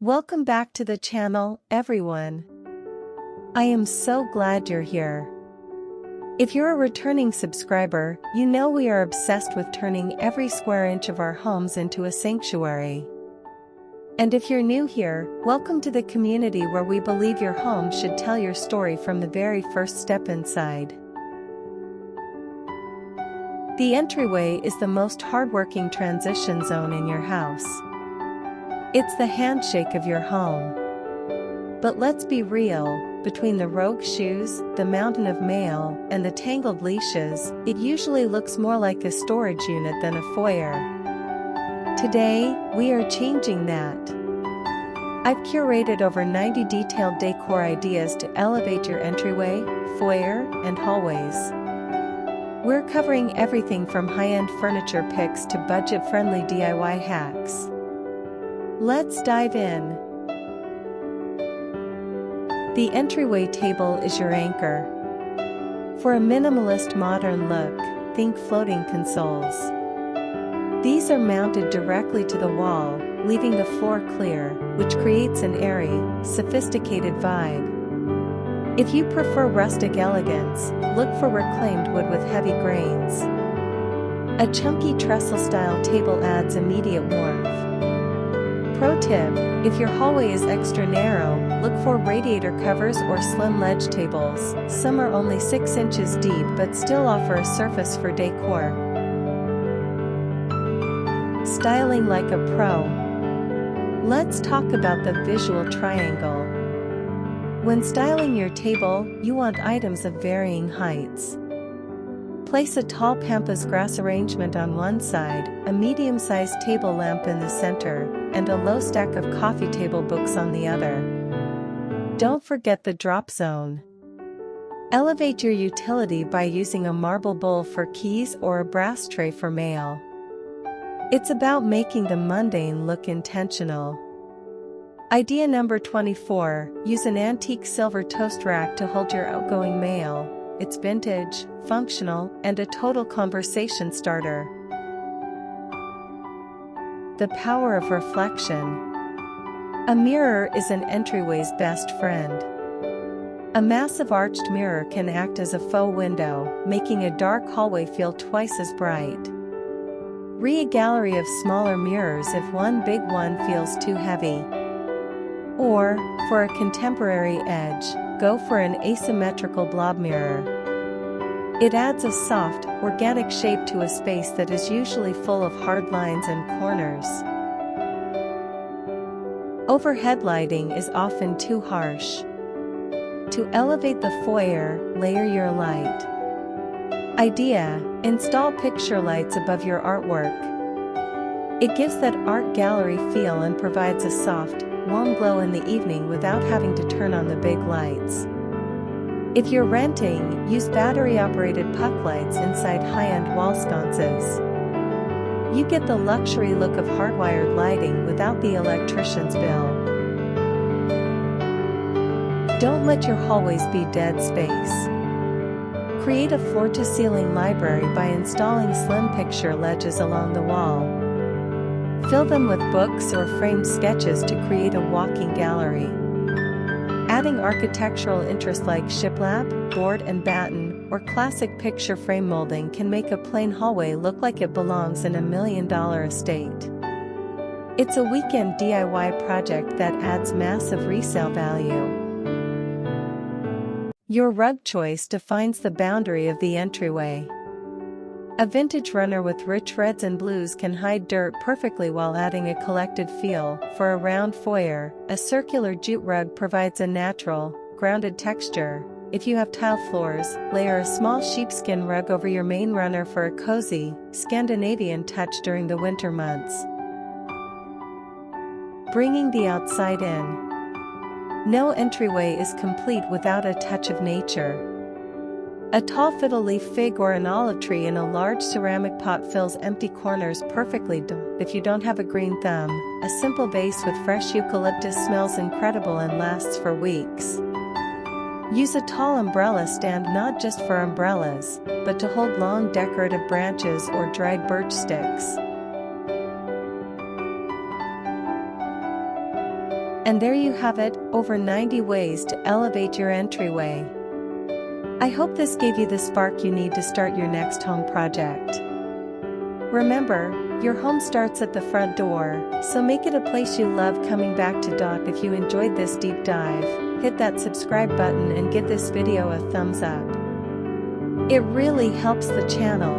Welcome back to the channel, everyone. I am so glad you're here. If you're a returning subscriber, you know we are obsessed with turning every square inch of our homes into a sanctuary. And if you're new here, welcome to the community where we believe your home should tell your story from the very first step inside. The entryway is the most hardworking transition zone in your house. It's the handshake of your home. But let's be real, between the rogue shoes, the mountain of mail, and the tangled leashes, it usually looks more like a storage unit than a foyer. Today, we are changing that. I've curated over 90 detailed decor ideas to elevate your entryway, foyer, and hallways. We're covering everything from high-end furniture picks to budget-friendly DIY hacks. Let's dive in. The entryway table is your anchor. For a minimalist modern look, think floating consoles. These are mounted directly to the wall, leaving the floor clear, which creates an airy, sophisticated vibe. If you prefer rustic elegance, look for reclaimed wood with heavy grains. A chunky trestle-style table adds immediate warmth. Pro tip, if your hallway is extra narrow, look for radiator covers or slim ledge tables. Some are only 6 inches deep but still offer a surface for decor. Styling like a pro. Let's talk about the visual triangle. When styling your table, you want items of varying heights. Place a tall pampas grass arrangement on one side, a medium-sized table lamp in the center, and a low stack of coffee table books on the other. Don't forget the drop zone. Elevate your utility by using a marble bowl for keys or a brass tray for mail. It's about making the mundane look intentional. Idea number 24, use an antique silver toast rack to hold your outgoing mail. It's vintage, functional, and a total conversation starter. The power of reflection. A mirror is an entryway's best friend. A massive arched mirror can act as a faux window, making a dark hallway feel twice as bright. A gallery of smaller mirrors if one big one feels too heavy. Or, for a contemporary edge, go for an asymmetrical blob mirror. It adds a soft, organic shape to a space that is usually full of hard lines and corners. Overhead lighting is often too harsh. To elevate the foyer, layer your light. Idea: install picture lights above your artwork. It gives that art gallery feel and provides a soft, warm glow in the evening without having to turn on the big lights. If you're renting, use battery-operated puck lights inside high-end wall sconces. You get the luxury look of hardwired lighting without the electrician's bill. Don't let your hallways be dead space. Create a floor-to-ceiling library by installing slim picture ledges along the wall. Fill them with books or framed sketches to create a walking gallery. Adding architectural interest like shiplap, board and batten, or classic picture frame molding can make a plain hallway look like it belongs in $1 million estate. It's a weekend DIY project that adds massive resale value. Your rug choice defines the boundary of the entryway. A vintage runner with rich reds and blues can hide dirt perfectly while adding a collected feel. For a round foyer, a circular jute rug provides a natural, grounded texture. If you have tile floors, layer a small sheepskin rug over your main runner for a cozy, Scandinavian touch during the winter months. Bringing the outside in. No entryway is complete without a touch of nature. A tall fiddle leaf fig or an olive tree in a large ceramic pot fills empty corners perfectly. If you don't have a green thumb, a simple vase with fresh eucalyptus smells incredible and lasts for weeks. Use a tall umbrella stand not just for umbrellas, but to hold long decorative branches or dried birch sticks. And there you have it, over 90 ways to elevate your entryway. I hope this gave you the spark you need to start your next home project. Remember, your home starts at the front door, so make it a place you love coming back to. If you enjoyed this deep dive, hit that subscribe button and give this video a thumbs up. It really helps the channel.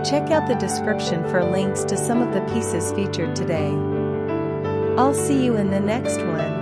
Check out the description for links to some of the pieces featured today. I'll see you in the next one.